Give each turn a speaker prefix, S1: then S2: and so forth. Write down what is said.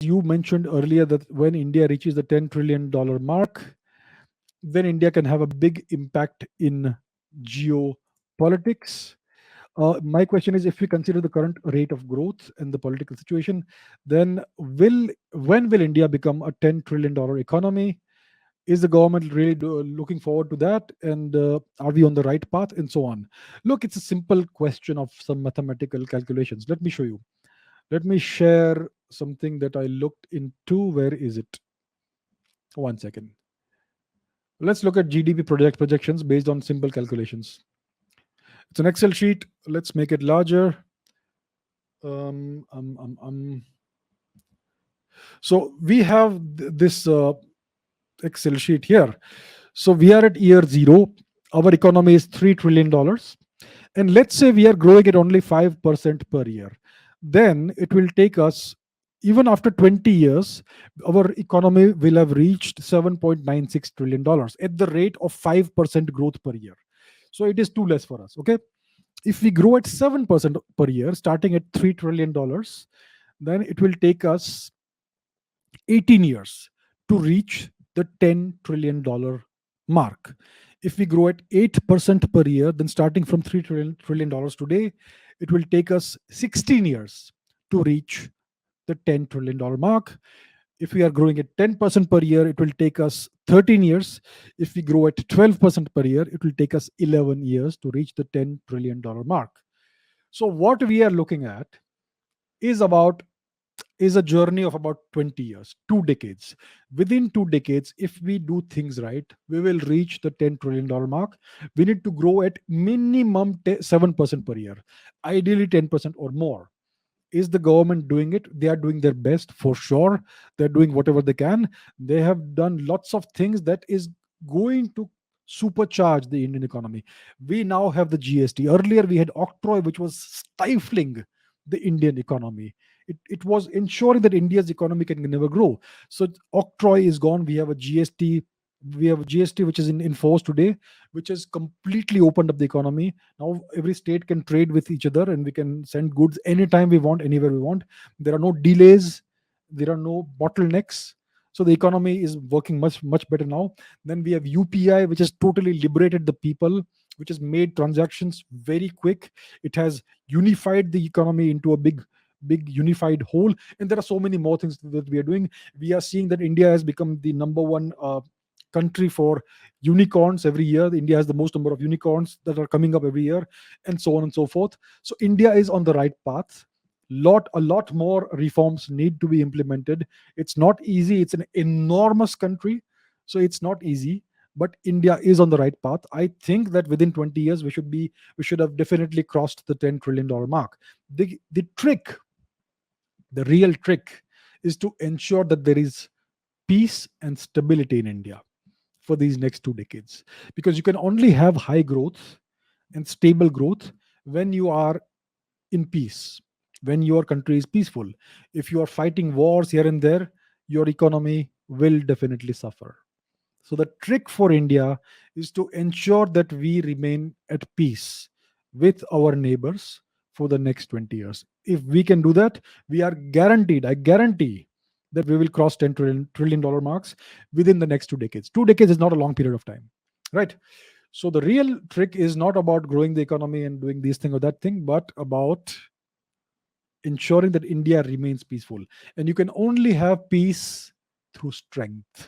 S1: You mentioned earlier that when India reaches the $10 trillion mark, then India can have a big impact in geopolitics. My question is, if we consider the current rate of growth and the political situation, then when will India become a $10 trillion economy? Is the government really looking forward to that? And are we on the right path? And so on. Look, it's a simple question of some mathematical calculations. Let me show you. Let me share something that I looked into. Where is it? One second. Let's look at GDP projections based on simple calculations. It's an Excel sheet. Let's make it larger. Um, um, um, um. So we have this Excel sheet here. So we are at year zero. Our economy is $3 trillion. And let's say we are growing at only 5% per year. Then it will take us, even after 20 years, our economy will have reached $7.96 trillion at the rate of 5% growth per year. So it is too less for us. Okay. If we grow at 7% per year, starting at $3 trillion, then it will take us 18 years to reach the $10 trillion mark. If we grow at 8% per year, then starting from $3 trillion today, it will take us 16 years to reach the $10 trillion mark. If we are growing at 10% per year, it will take us 13 years. If we grow at 12% per year, it will take us 11 years to reach the $10 trillion mark. So, what we are looking at is about is a journey of about 20 years, 2 decades. Within 2 decades, if we do things right, we will reach the $10 trillion mark. We need to grow at minimum 7% per year, ideally 10% or more. Is the government doing it? They are doing their best for sure. They're doing whatever they can. They have done lots of things that is going to supercharge the Indian economy. We now have the GST. Earlier, we had octroi, which was stifling the Indian economy. It was ensuring that India's economy can never grow. So octroi is gone. We have a GST. We have a GST which is in force today, which has completely opened up the economy. Now every state can trade with each other, and we can send goods anytime we want, anywhere we want. There are no delays, there are no bottlenecks. So the economy is working much better now. Then we have UPI, which has totally liberated the people, which has made transactions very quick. It has unified the economy into a big unified whole. And there are so many more things that we are doing. We are seeing that India has become the number one country for unicorns every year. India has the most number of unicorns that are coming up every year, and so on and so forth. So India is on the right path. A lot more reforms need to be implemented. It's not easy. It's an enormous country, so it's not easy. But India is on the right path. I think that within 20 years we should have definitely crossed the $10 trillion mark. The trick, the real trick, is to ensure that there is peace and stability in India for these next 2 decades. Because you can only have high growth and stable growth when you are in peace, when your country is peaceful. If you are fighting wars here and there, your economy will definitely suffer. So, the trick for India is to ensure that we remain at peace with our neighbors for the next 20 years. If we can do that, we are guaranteed, I guarantee, that we will cross $10 trillion marks within the next 2 decades. 2 decades is not a long period of time, right? So, the real trick is not about growing the economy and doing this thing or that thing, but about ensuring that India remains peaceful. And you can only have peace through strength.